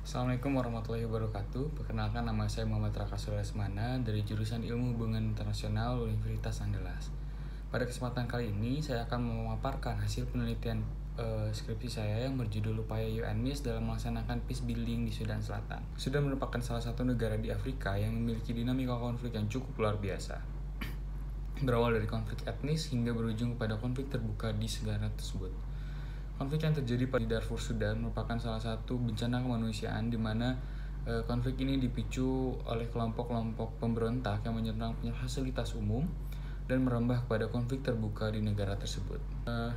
Assalamualaikum warahmatullahi wabarakatuh. Perkenalkan, nama saya Muhammad Raka Lesmana dari jurusan Ilmu Hubungan Internasional Universitas Andalas. Pada kesempatan kali ini saya akan memaparkan hasil penelitian skripsi saya yang berjudul Upaya UNMISS dalam melaksanakan peace building di Sudan Selatan. Sudan merupakan salah satu negara di Afrika yang memiliki dinamika konflik yang cukup luar biasa. Berawal dari konflik etnis hingga berujung kepada konflik terbuka di negara tersebut. Konflik yang terjadi di Darfur, Sudan merupakan salah satu bencana kemanusiaan di mana konflik ini dipicu oleh kelompok-kelompok pemberontak yang menyerang fasilitas umum dan merambah kepada konflik terbuka di negara tersebut.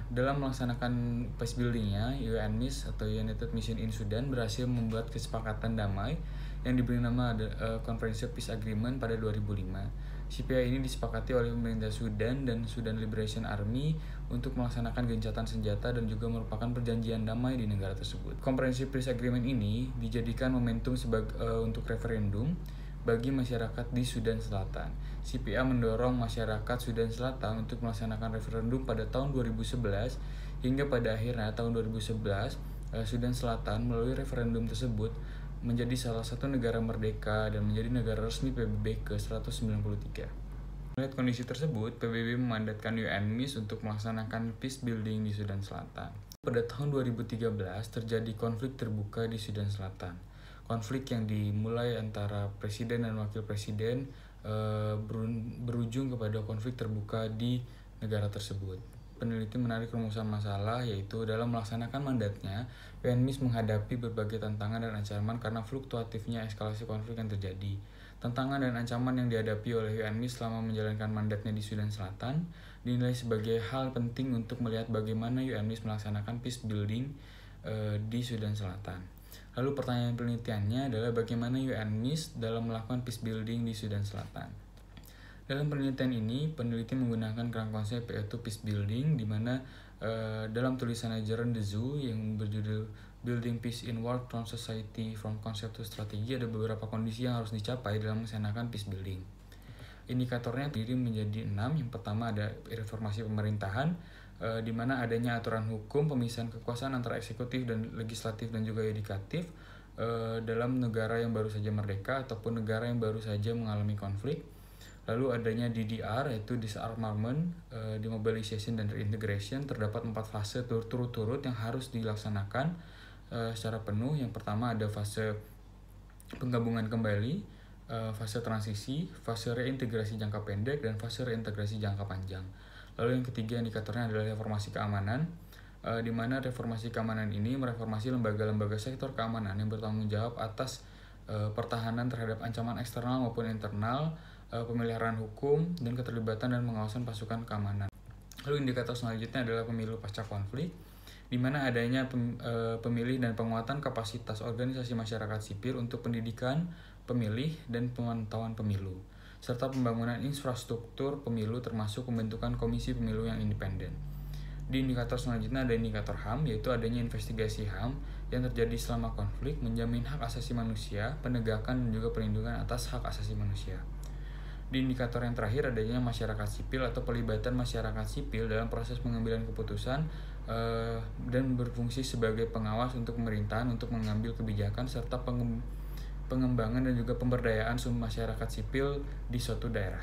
Dalam melaksanakan peace building-nya, UNMISS atau United Mission in Sudan berhasil membuat kesepakatan damai yang diberi nama Comprehensive Peace Agreement pada 2005. CPA ini disepakati oleh pemerintah Sudan dan Sudan Liberation Army untuk melaksanakan gencatan senjata dan juga merupakan perjanjian damai di negara tersebut. Comprehensive Peace Agreement ini dijadikan momentum untuk referendum bagi masyarakat di Sudan Selatan. CPA mendorong masyarakat Sudan Selatan untuk melaksanakan referendum pada tahun 2011 hingga pada akhirnya tahun 2011 Sudan Selatan melalui referendum tersebut menjadi salah satu negara merdeka dan menjadi negara resmi PBB ke-193. Melihat kondisi tersebut, PBB memandatkan UNMISS untuk melaksanakan peace building di Sudan Selatan. Pada tahun 2013 terjadi konflik terbuka di Sudan Selatan. Konflik yang dimulai antara presiden dan wakil presiden berujung kepada konflik terbuka di negara tersebut. Peneliti menarik rumusan masalah, yaitu dalam melaksanakan mandatnya, UNMISS menghadapi berbagai tantangan dan ancaman karena fluktuatifnya eskalasi konflik yang terjadi. Tantangan dan ancaman yang dihadapi oleh UNMISS selama menjalankan mandatnya di Sudan Selatan dinilai sebagai hal penting untuk melihat bagaimana UNMISS melaksanakan peace building di Sudan Selatan. Lalu pertanyaan penelitiannya adalah bagaimana UNMISS dalam melakukan peace building di Sudan Selatan. Dalam penelitian ini, peneliti menggunakan kerangka konsep yaitu peace building, di mana dalam tulisannya Jaron Dezu yang berjudul Building Peace in War from Society from Concept to Strategy, ada beberapa kondisi yang harus dicapai dalam melaksanakan peace building. Indikatornya terdiri menjadi 6. Yang pertama ada reformasi pemerintahan, di mana adanya aturan hukum, pemisahan kekuasaan antara eksekutif dan legislatif dan juga yudikatif dalam negara yang baru saja merdeka ataupun negara yang baru saja mengalami konflik. Lalu adanya DDR, yaitu disarmament, demobilization, dan reintegration. Terdapat 4 fase turut-turut yang harus dilaksanakan secara penuh. Yang pertama ada fase penggabungan kembali, fase transisi, fase reintegrasi jangka pendek, dan fase reintegrasi jangka panjang. Lalu yang ketiga indikatornya adalah reformasi keamanan, di mana reformasi keamanan ini mereformasi lembaga-lembaga sektor keamanan yang bertanggung jawab atas pertahanan terhadap ancaman eksternal maupun internal, pemeliharaan hukum, dan keterlibatan dan pengawasan pasukan keamanan. Lalu indikator selanjutnya adalah pemilu pasca konflik, di mana adanya pemilih dan penguatan kapasitas organisasi masyarakat sipil untuk pendidikan pemilih dan pemantauan pemilu, serta pembangunan infrastruktur pemilu termasuk pembentukan komisi pemilu yang independen. Di indikator selanjutnya ada indikator HAM, yaitu adanya investigasi HAM yang terjadi selama konflik, menjamin hak asasi manusia, penegakan dan juga perlindungan atas hak asasi manusia. Di indikator yang terakhir adanya masyarakat sipil atau pelibatan masyarakat sipil dalam proses pengambilan keputusan dan berfungsi sebagai pengawas untuk pemerintahan untuk mengambil kebijakan serta pengembangan dan juga pemberdayaan sumber masyarakat sipil di suatu daerah.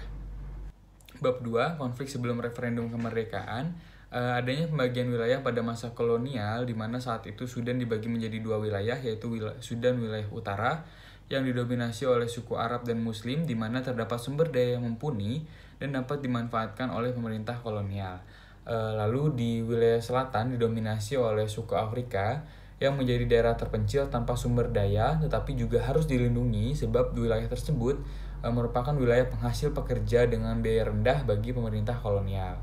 Bab 2, konflik sebelum referendum kemerdekaan. Adanya pembagian wilayah pada masa kolonial, di mana saat itu Sudan dibagi menjadi 2 wilayah, yaitu Sudan wilayah utara yang didominasi oleh suku Arab dan Muslim, di mana terdapat sumber daya yang mumpuni dan dapat dimanfaatkan oleh pemerintah kolonial. Lalu di wilayah selatan didominasi oleh suku Afrika yang menjadi daerah terpencil tanpa sumber daya, tetapi juga harus dilindungi sebab wilayah tersebut merupakan wilayah penghasil pekerja dengan biaya rendah bagi pemerintah kolonial.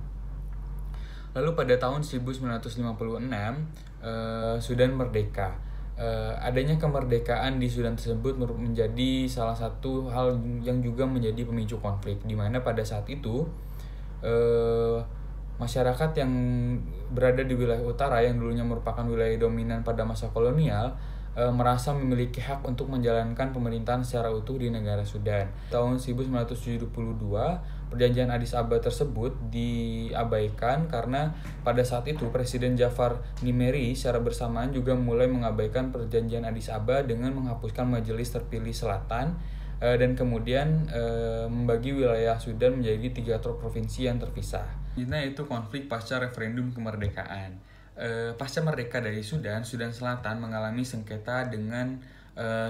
Lalu pada tahun 1956, Sudan merdeka. Adanya kemerdekaan di Sudan tersebut menjadi salah satu hal yang juga menjadi pemicu konflik, di mana pada saat itu masyarakat yang berada di wilayah utara yang dulunya merupakan wilayah dominan pada masa kolonial merasa memiliki hak untuk menjalankan pemerintahan secara utuh di negara Sudan. Tahun 1972, perjanjian Addis Ababa tersebut diabaikan karena pada saat itu Presiden Jafar Nimeri secara bersamaan juga mulai mengabaikan perjanjian Addis Ababa dengan menghapuskan Majelis Terpilih Selatan dan kemudian membagi wilayah Sudan menjadi 3 provinsi yang terpisah. Ini yaitu konflik pasca referendum kemerdekaan. Pasca merdeka dari Sudan Selatan mengalami sengketa dengan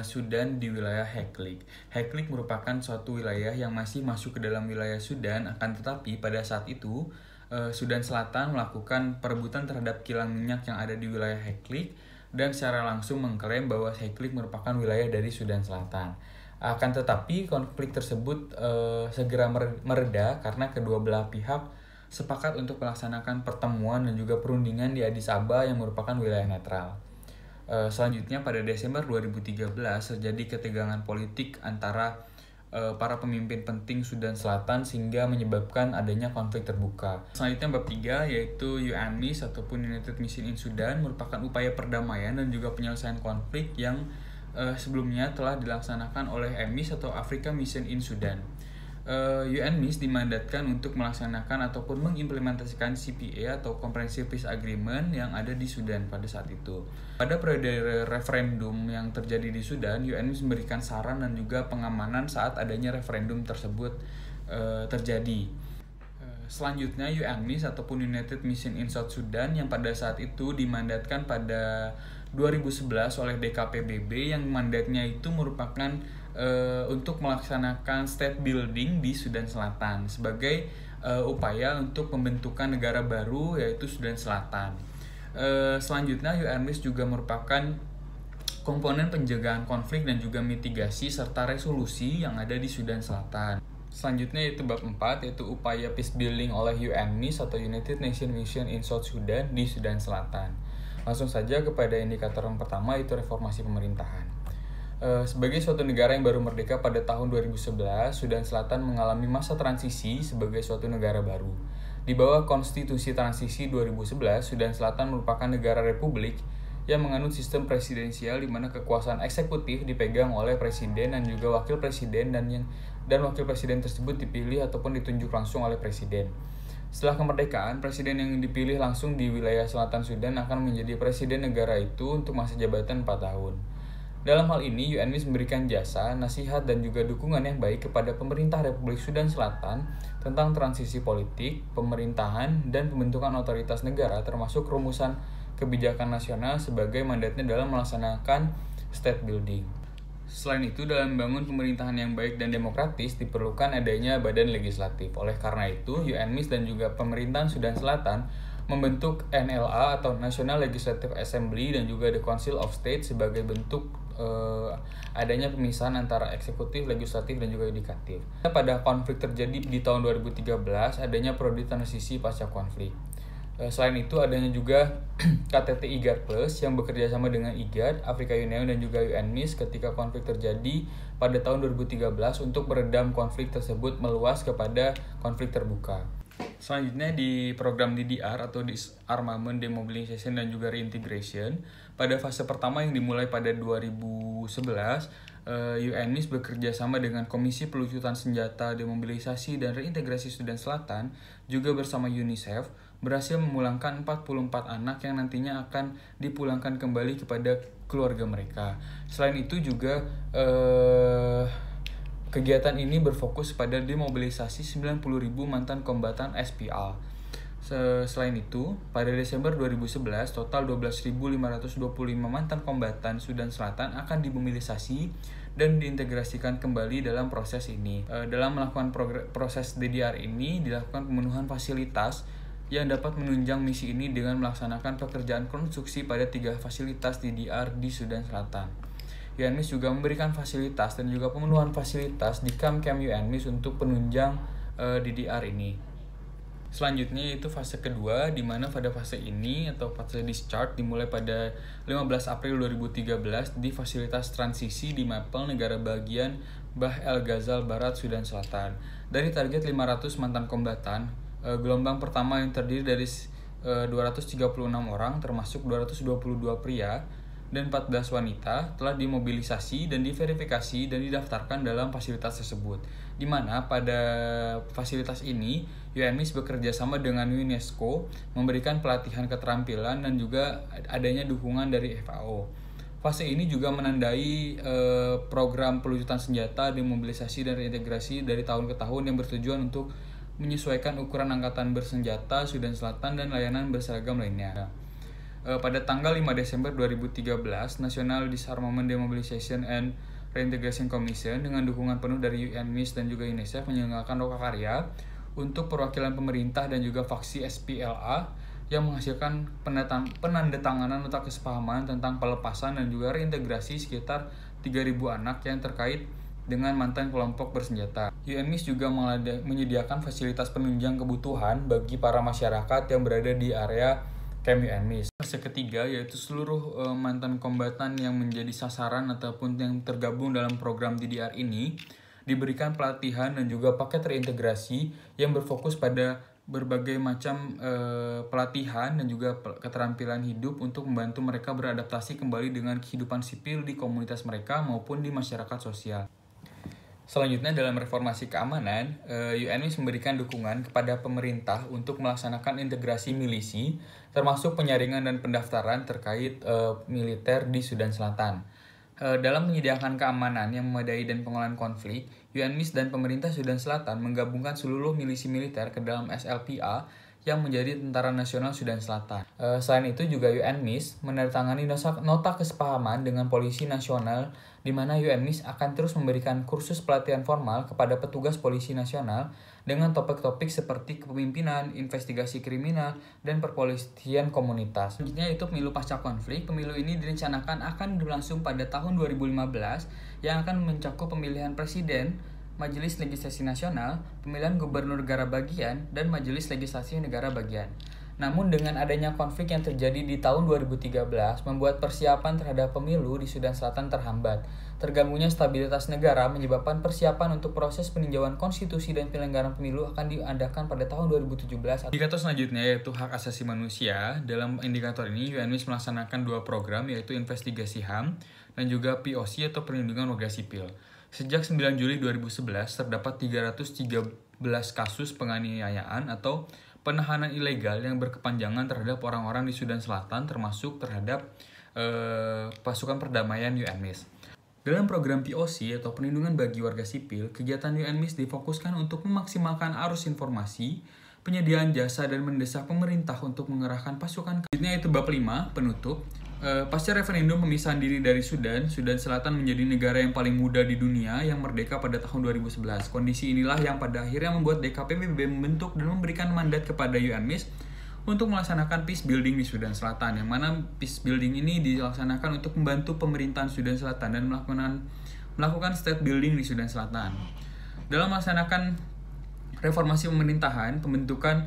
Sudan di wilayah Heklik. Heklik merupakan suatu wilayah yang masih masuk ke dalam wilayah Sudan, akan tetapi pada saat itu Sudan Selatan melakukan perebutan terhadap kilang minyak yang ada di wilayah Heklik dan secara langsung mengklaim bahwa Heklik merupakan wilayah dari Sudan Selatan. Akan tetapi konflik tersebut segera mereda karena kedua belah pihak sepakat untuk melaksanakan pertemuan dan juga perundingan di Addis Ababa yang merupakan wilayah netral. Selanjutnya pada Desember 2013 terjadi ketegangan politik antara para pemimpin penting Sudan Selatan sehingga menyebabkan adanya konflik terbuka. Selanjutnya bab 3 yaitu UNMISS ataupun United Mission in Sudan merupakan upaya perdamaian dan juga penyelesaian konflik yang sebelumnya telah dilaksanakan oleh AMIS atau Africa Mission in Sudan. UNMISS dimandatkan untuk melaksanakan ataupun mengimplementasikan CPA atau Comprehensive Peace Agreement yang ada di Sudan pada saat itu. Pada periode referendum yang terjadi di Sudan, UNMISS memberikan saran dan juga pengamanan saat adanya referendum tersebut terjadi. Selanjutnya UNMISS ataupun United Mission in South Sudan yang pada saat itu dimandatkan pada 2011 oleh DKPBB yang mandatnya itu merupakan untuk melaksanakan state building di Sudan Selatan sebagai upaya untuk pembentukan negara baru yaitu Sudan Selatan. Selanjutnya UNMISS juga merupakan komponen penjagaan konflik dan juga mitigasi serta resolusi yang ada di Sudan Selatan. Selanjutnya yaitu bab 4 yaitu upaya peace building oleh UNMISS atau United Nations Mission in South Sudan di Sudan Selatan. Langsung saja kepada indikator yang pertama yaitu reformasi pemerintahan. Sebagai suatu negara yang baru merdeka pada tahun 2011, Sudan Selatan mengalami masa transisi sebagai suatu negara baru. Di bawah konstitusi transisi 2011, Sudan Selatan merupakan negara republik yang menganut sistem presidensial di mana kekuasaan eksekutif dipegang oleh presiden dan juga wakil presiden dan wakil presiden tersebut dipilih ataupun ditunjuk langsung oleh presiden. Setelah kemerdekaan, presiden yang dipilih langsung di wilayah selatan Sudan akan menjadi presiden negara itu untuk masa jabatan 4 tahun. Dalam hal ini, UNMISS memberikan jasa, nasihat, dan juga dukungan yang baik kepada pemerintah Republik Sudan Selatan tentang transisi politik, pemerintahan, dan pembentukan otoritas negara termasuk rumusan kebijakan nasional sebagai mandatnya dalam melaksanakan state building. Selain itu, dalam membangun pemerintahan yang baik dan demokratis diperlukan adanya badan legislatif. Oleh karena itu, UNMISS dan juga pemerintahan Sudan Selatan membentuk NLA atau National Legislative Assembly dan juga The Council of State sebagai bentuk adanya pemisahan antara eksekutif, legislatif, dan juga yudikatif. Pada konflik terjadi di tahun 2013, adanya periode transisi pasca konflik. Selain itu, adanya juga KTT IGAD Plus yang bekerja sama dengan IGAD, Afrika Union, dan juga UNMISS ketika konflik terjadi pada tahun 2013 untuk meredam konflik tersebut meluas kepada konflik terbuka. Selanjutnya di program DDR atau Disarmament, Demobilization, dan juga Reintegration, pada fase pertama yang dimulai pada 2011, UNMISS bekerja sama dengan Komisi Pelucutan Senjata, Demobilisasi, dan Reintegrasi Sudan Selatan, juga bersama UNICEF, berhasil memulangkan 44 anak yang nantinya akan dipulangkan kembali kepada keluarga mereka. Selain itu juga kegiatan ini berfokus pada demobilisasi 90.000 mantan kombatan SPL. Selain itu, pada Desember 2011, total 12.525 mantan kombatan Sudan Selatan akan dimobilisasi dan diintegrasikan kembali dalam proses ini. Dalam melakukan proses DDR ini, dilakukan pemenuhan fasilitas yang dapat menunjang misi ini dengan melaksanakan pekerjaan konstruksi pada 3 fasilitas DDR di Sudan Selatan. UNMISS juga memberikan fasilitas dan juga pemenuhan fasilitas di kamp-kamp UNMISS untuk penunjang DDR ini. Selanjutnya yaitu fase kedua, di mana pada fase ini atau fase discharge dimulai pada 15 April 2013 di fasilitas transisi di Maple, negara bagian Bah El Ghazal Barat, Sudan Selatan. Dari target 500 mantan kombatan, gelombang pertama yang terdiri dari 236 orang termasuk 222 pria dan 14 wanita telah dimobilisasi dan diverifikasi dan didaftarkan dalam fasilitas tersebut. Di mana pada fasilitas ini UNMIS bekerja sama dengan UNESCO memberikan pelatihan keterampilan dan juga adanya dukungan dari FAO. Fase ini juga menandai program pelucutan senjata, demobilisasi dan reintegrasi dari tahun ke tahun yang bertujuan untuk menyesuaikan ukuran angkatan bersenjata Sudan Selatan dan layanan berseragam lainnya. Pada tanggal 5 Desember 2013, National Disarmament Demobilization and Reintegration Commission dengan dukungan penuh dari UNMIS dan juga UNICEF menyelenggarakan lokakarya untuk perwakilan pemerintah dan juga faksi SPLA yang menghasilkan penandatanganan nota kesepahaman tentang pelepasan dan juga reintegrasi sekitar 3.000 anak yang terkait dengan mantan kelompok bersenjata. UNMIS juga menyediakan fasilitas penunjang kebutuhan bagi para masyarakat yang berada di area Camp UNMIS. Fase ketiga yaitu seluruh mantan kombatan yang menjadi sasaran ataupun yang tergabung dalam program DDR ini diberikan pelatihan dan juga paket reintegrasi yang berfokus pada berbagai macam pelatihan dan juga keterampilan hidup untuk membantu mereka beradaptasi kembali dengan kehidupan sipil di komunitas mereka maupun di masyarakat sosial. Selanjutnya dalam reformasi keamanan, UNMIS memberikan dukungan kepada pemerintah untuk melaksanakan integrasi milisi, termasuk penyaringan dan pendaftaran terkait militer di Sudan Selatan. Dalam menyediakan keamanan yang memadai dan pengelolaan konflik, UNMIS dan pemerintah Sudan Selatan menggabungkan seluruh milisi militer ke dalam SLPA yang menjadi Tentara Nasional Sudan Selatan. Selain itu juga UNMIS menandatangani nota kesepahaman dengan Polisi Nasional di mana UNMIS akan terus memberikan kursus pelatihan formal kepada petugas Polisi Nasional dengan topik-topik seperti kepemimpinan, investigasi kriminal, dan perpolisian komunitas. Selanjutnya itu pemilu pasca konflik. Pemilu ini direncanakan akan berlangsung pada tahun 2015 yang akan mencakup pemilihan presiden, Majelis Legislasi Nasional, pemilihan gubernur negara bagian, dan Majelis Legislasi negara bagian. Namun dengan adanya konflik yang terjadi di tahun 2013 membuat persiapan terhadap pemilu di Sudan Selatan terhambat. Terganggunya stabilitas negara menyebabkan persiapan untuk proses peninjauan konstitusi dan penyelenggaraan pemilu akan diadakan pada tahun 2017. Indikator selanjutnya yaitu hak asasi manusia. Dalam indikator ini UNMIS melaksanakan 2 program yaitu investigasi HAM dan juga POC atau perlindungan warga sipil. Sejak 9 Juli 2011 terdapat 313 kasus penganiayaan atau penahanan ilegal yang berkepanjangan terhadap orang-orang di Sudan Selatan termasuk terhadap pasukan perdamaian UNMIS. Dalam program POC atau perlindungan bagi warga sipil, kegiatan UNMIS difokuskan untuk memaksimalkan arus informasi, penyediaan jasa dan mendesak pemerintah untuk mengerahkan pasukan. Selanjutnya itu bab 5, penutup. Pasca referendum pemisahan diri dari Sudan Selatan menjadi negara yang paling muda di dunia yang merdeka pada tahun 2011. Kondisi inilah yang pada akhirnya membuat DKPBB membentuk dan memberikan mandat kepada UNMIS untuk melaksanakan peace building di Sudan Selatan, yang mana peace building ini dilaksanakan untuk membantu pemerintahan Sudan Selatan dan melakukan state building di Sudan Selatan. Dalam melaksanakan reformasi pemerintahan, pembentukan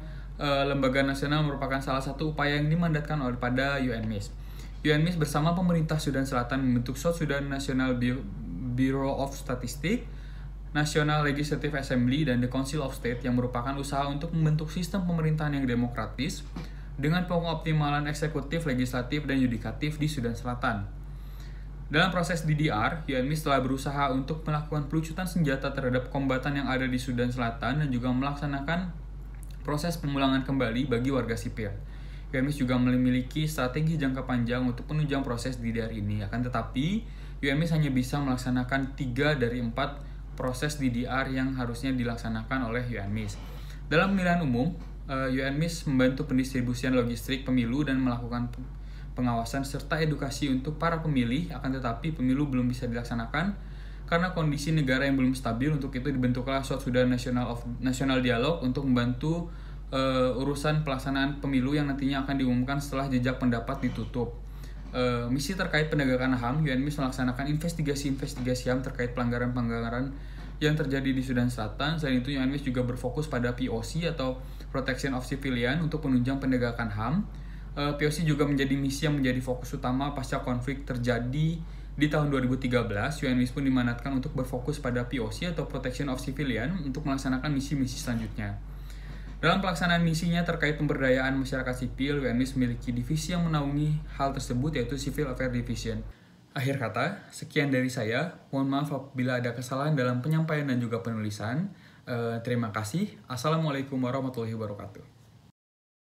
lembaga nasional merupakan salah satu upaya yang dimandatkan oleh pada UNMIS. UNMIS bersama pemerintah Sudan Selatan membentuk South Sudan National Bureau of Statistics, National Legislative Assembly, dan The Council of State yang merupakan usaha untuk membentuk sistem pemerintahan yang demokratis dengan pengoptimalan eksekutif, legislatif, dan yudikatif di Sudan Selatan. Dalam proses DDR, UNMIS telah berusaha untuk melakukan pelucutan senjata terhadap kombatan yang ada di Sudan Selatan dan juga melaksanakan proses pemulangan kembali bagi warga sipil. UNMIS juga memiliki strategi jangka panjang untuk menunjang proses DDR ini. Akan tetapi, UNMIS hanya bisa melaksanakan 3 dari 4 proses DDR yang harusnya dilaksanakan oleh UNMIS. Dalam pemilihan umum, UNMIS membantu pendistribusian logistik pemilu dan melakukan pengawasan serta edukasi untuk para pemilih. Akan tetapi, pemilu belum bisa dilaksanakan karena kondisi negara yang belum stabil. Untuk itu dibentuklah South Sudan National Dialogue untuk membantu urusan pelaksanaan pemilu yang nantinya akan diumumkan setelah jejak pendapat ditutup. Misi terkait penegakan HAM, UNMIS melaksanakan investigasi HAM terkait pelanggaran-pelanggaran yang terjadi di Sudan Selatan. Selain itu, UNMIS juga berfokus pada POC atau Protection of Civilian untuk penunjang penegakan HAM. POC juga menjadi misi yang menjadi fokus utama pasca konflik terjadi di tahun 2013. UNMIS pun dimandatkan untuk berfokus pada POC atau Protection of Civilian untuk melaksanakan misi-misi selanjutnya. Dalam pelaksanaan misinya terkait pemberdayaan masyarakat sipil, WNIS memiliki divisi yang menaungi hal tersebut, yaitu Civil Affairs Division. Akhir kata, sekian dari saya. Mohon maaf apabila ada kesalahan dalam penyampaian dan juga penulisan. Terima kasih. Assalamualaikum warahmatullahi wabarakatuh.